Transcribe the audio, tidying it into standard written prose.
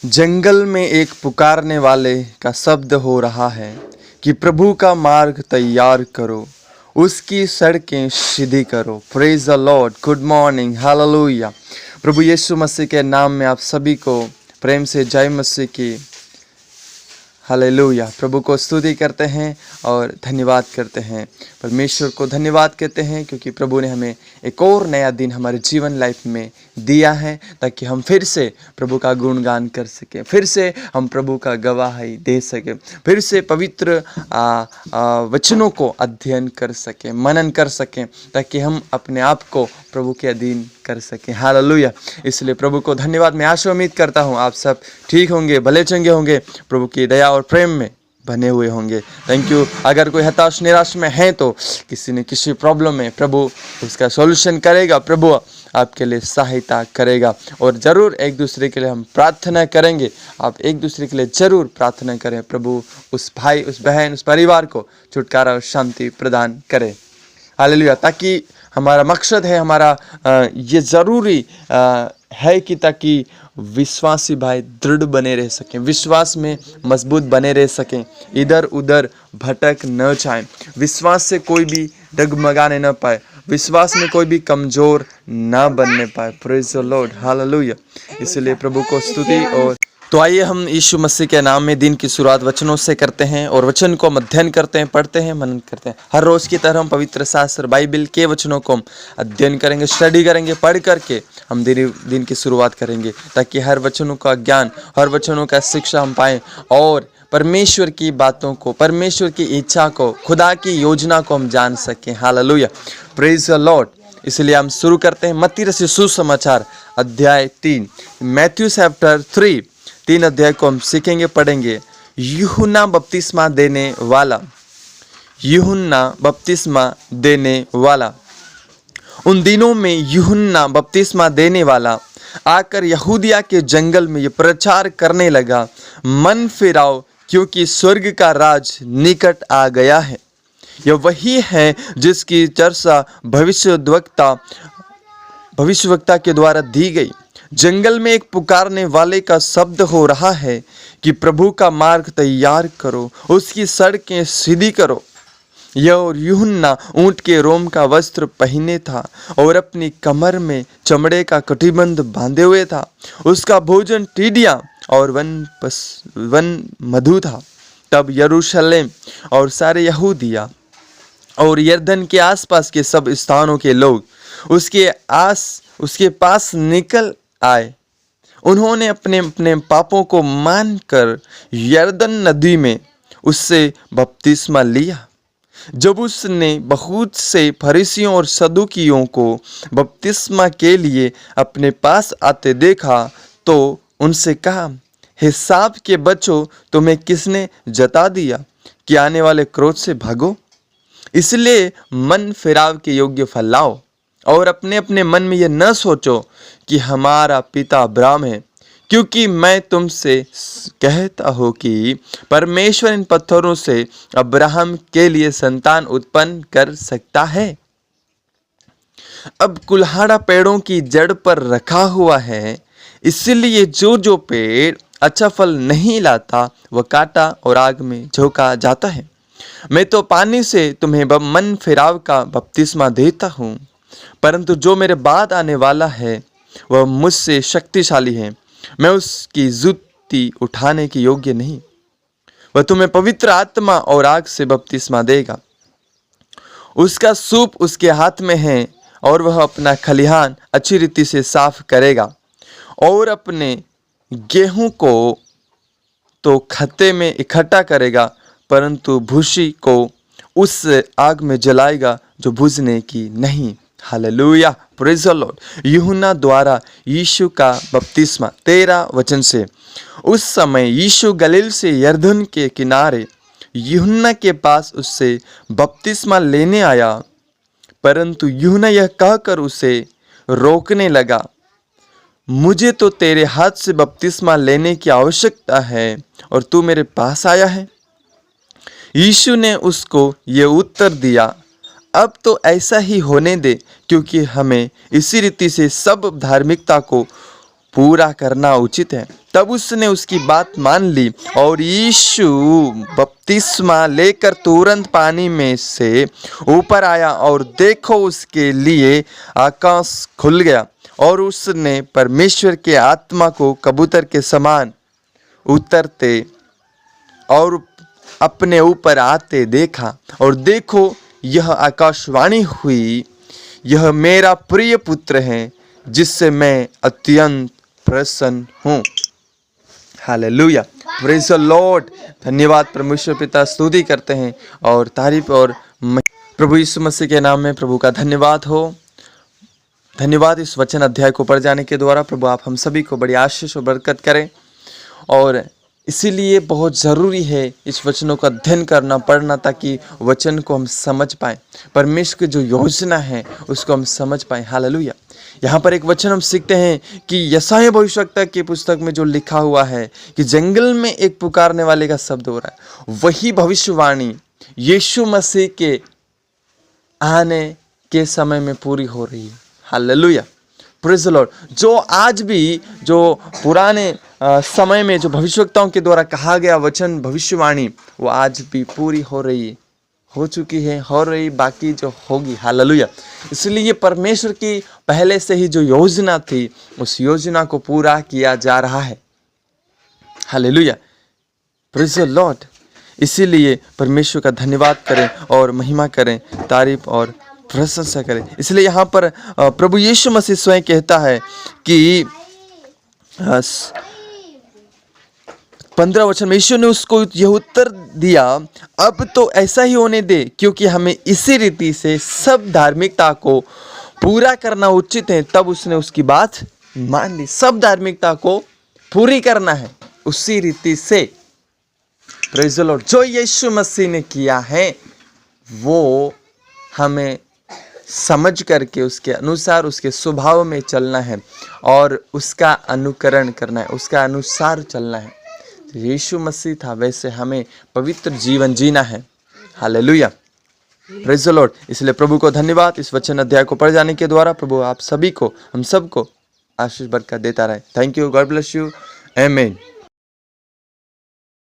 जंगल में एक पुकारने वाले का शब्द हो रहा है कि प्रभु का मार्ग तैयार करो, उसकी सड़कें सीधी करो। Praise the lord. Good morning, hallelujah. प्रभु यीशु मसीह के नाम में आप सभी को प्रेम से जय मसीह की। हालेलुया। प्रभु को स्तुति करते हैं और धन्यवाद करते हैं। परमेश्वर को धन्यवाद कहते हैं क्योंकि प्रभु ने हमें एक और नया दिन हमारे जीवन लाइफ में दिया है ताकि हम फिर से प्रभु का गुणगान कर सकें, फिर से हम प्रभु का गवाही दे सकें, फिर से पवित्र वचनों को अध्ययन कर सकें, मनन कर सकें, ताकि हम अपने आप को प्रभु के अधीन कर सकें। हालेलुया। इसलिए प्रभु को धन्यवाद। मैं आशा उम्मीद करता हूँ आप सब ठीक होंगे, भले चंगे होंगे, प्रभु की दया और प्रेम में बने हुए होंगे। Thank you. अगर कोई हताश निराश में है तो किसी न किसी प्रॉब्लम में प्रभु उसका सॉल्यूशन करेगा, प्रभु आपके लिए सहायता करेगा। और ज़रूर एक दूसरे के लिए हम प्रार्थना करेंगे। आप एक दूसरे के लिए ज़रूर प्रार्थना करें। प्रभु उस भाई, उस बहन, उस परिवार को छुटकारा और शांति प्रदान करे। हालेलुया। ताकि हमारा मकसद है, हमारा ये ज़रूरी है कि ताकि विश्वासी भाई दृढ़ बने रह सकें, विश्वास में मजबूत बने रह सकें, इधर उधर भटक न जाएं, विश्वास से कोई भी डगमगाने न पाए, विश्वास में कोई भी कमज़ोर न बनने पाए। Praise the Lord, hallelujah. इसलिए प्रभु को स्तुति। और तो आइए हम यीशु मसीह के नाम में दिन की शुरुआत वचनों से करते हैं और वचन को हम अध्ययन करते हैं, पढ़ते हैं, मनन करते हैं। हर रोज़ की तरह हम पवित्र शास्त्र बाइबल के वचनों को हम अध्ययन करेंगे, स्टडी करेंगे, पढ़ करके हम दिन की शुरुआत करेंगे ताकि हर वचनों का ज्ञान, हर वचनों का शिक्षा हम पाएँ और परमेश्वर की बातों को, परमेश्वर की इच्छा को, खुदा की योजना को हम जान सकें। हालेलुया। Praise the Lord. इसलिए हम शुरू करते हैं मत्ती रचित सुसमाचार अध्याय 3, मैथ्यू चैप्टर 3 अध्याय को हम सीखेंगे, पढ़ेंगे। यूहन्ना बपतिस्मा देने वाला, यूहन्ना बपतिस्मा देने वाला। उन दिनों में यूहन्ना बपतिस्मा देने वाला आकर यहूदिया के जंगल में ये प्रचार करने लगा, मन फिराओ क्योंकि स्वर्ग का राज निकट आ गया है। यह वही है जिसकी चर्चा भविष्यवक्ता के द्वारा दी गई। जंगल में एक पुकारने वाले का शब्द हो रहा है कि प्रभु का मार्ग तैयार करो, उसकी सड़कें सीधी करो। यूहन्ना ऊंट के रोम का वस्त्र पहने था और अपनी कमर में चमड़े का कटिबंध बांधे हुए था। उसका भोजन टिड्डियां और वन मधु था। तब यरूशलेम और सारे यहूदिया और यरदन के आसपास के सब स्थानों के लोग उसके पास निकल आए। उन्होंने अपने अपने पापों को मानकर यरदन नदी में उससे बपतिस्मा लिया। जब उसने बहुत से फरीसियों और सदुकियों को बपतिस्मा के लिए अपने पास आते देखा तो उनसे कहा, हिसाब के बच्चों, तुम्हें किसने जता दिया कि आने वाले क्रोध से भागो? इसलिए मन फिराव के योग्य फल लाओ और अपने अपने मन में यह न सोचो कि हमारा पिता अब्राहम है, क्योंकि मैं तुमसे कहता हूँ कि परमेश्वर इन पत्थरों से अब्राहम के लिए संतान उत्पन्न कर सकता है। अब कुल्हाड़ा पेड़ों की जड़ पर रखा हुआ है, इसलिए जो पेड़ अच्छा फल नहीं लाता वह काटा और आग में झोंका जाता है। मैं तो पानी से तुम्हें मन फिराव का बपतिस्मा देता हूँ, परंतु जो मेरे बाद आने वाला है वह मुझसे शक्तिशाली है। मैं उसकी जूती उठाने के योग्य नहीं। वह तुम्हें पवित्र आत्मा और आग से बपतिस्मा देगा। उसका सूप उसके हाथ में है और वह अपना खलिहान अच्छी रीति से साफ करेगा और अपने गेहूं को तो खत्ते में इकट्ठा करेगा, परंतु भूसी को उस आग में जलाएगा जो बुझने की नहीं। हालेलुया। Praise the Lord. यूहन्ना द्वारा यीशु का बपतिस्मा 13 वचन से। उस समय यीशु गलील से यरदन के किनारे यूहन्ना के पास उससे बपतिस्मा लेने आया, परंतु यूहन्ना यह कहकर उसे रोकने लगा, मुझे तो तेरे हाथ से बपतिस्मा लेने की आवश्यकता है और तू मेरे पास आया है। यीशु ने उसको ये उत्तर दिया, अब तो ऐसा ही होने दे, क्योंकि हमें इसी रीति से सब धार्मिकता को पूरा करना उचित है। तब उसने उसकी बात मान ली और यीशु बपतिस्मा लेकर तुरंत पानी में से ऊपर आया और देखो उसके लिए आकाश खुल गया और उसने परमेश्वर के आत्मा को कबूतर के समान उतरते और अपने ऊपर आते देखा। और देखो यह आकाशवाणी हुई, यह मेरा प्रिय पुत्र है जिससे मैं अत्यंत प्रसन्न हूँ। Hallelujah, praise the Lord. धन्यवाद परमेश्वर पिता, स्तुति करते हैं और तारीफ और प्रभु यीशु मसीह के नाम में प्रभु का धन्यवाद हो। धन्यवाद इस वचन अध्याय को पढ़ जाने के द्वारा। प्रभु आप हम सभी को बड़ी आशीष और बरकत करें और इसीलिए बहुत ज़रूरी है इस वचनों का अध्ययन करना, पढ़ना, ताकि वचन को हम समझ पाएँ, परमेश्वर की जो योजना है उसको हम समझ पाएँ। हालेलुया। यहाँ पर एक वचन हम सीखते हैं कि यशायाह भविष्यवक्ता की पुस्तक में जो लिखा हुआ है कि जंगल में एक पुकारने वाले का शब्द हो रहा है, वही भविष्यवाणी यीशु मसीह के आने के समय में पूरी हो रही है। Hallelujah, praise the Lord. जो आज भी जो पुराने समय में जो भविष्यवक्ताओं के द्वारा कहा गया वचन, भविष्यवाणी, वो आज भी पूरी हो रही है, हो चुकी है, हो रही, बाकी जो होगी। हालेलुया। इसलिए परमेश्वर की पहले से ही जो योजना थी उस योजना को पूरा किया जा रहा है। Hallelujah, praise the Lord. इसीलिए परमेश्वर का धन्यवाद करें और महिमा करें, तारीफ और प्रशंसा करें। इसलिए यहाँ पर प्रभु यीशु मसीह स्वयं कहता है कि 15 वचन में यीशु ने उसको यह उत्तर दिया, अब तो ऐसा ही होने दे, क्योंकि हमें इसी रीति से सब धार्मिकता को पूरा करना उचित है। तब उसने उसकी बात मान ली। सब धार्मिकता को पूरी करना है उसी रीति से। Praise the Lord. जो यीशु मसीह ने किया है वो हमें समझ करके उसके अनुसार, उसके स्वभाव में चलना है और उसका अनुकरण करना है, उसका अनुसार चलना है। यीशु मसीह था वैसे हमें पवित्र जीवन जीना है। Hallelujah, praise the Lord. इसलिए प्रभु को धन्यवाद इस वचन अध्याय को पढ़ जाने के द्वारा। प्रभु आप सभी को, हम सबको आशीष बरकत देता रहे। Thank you, God bless you, आमीन।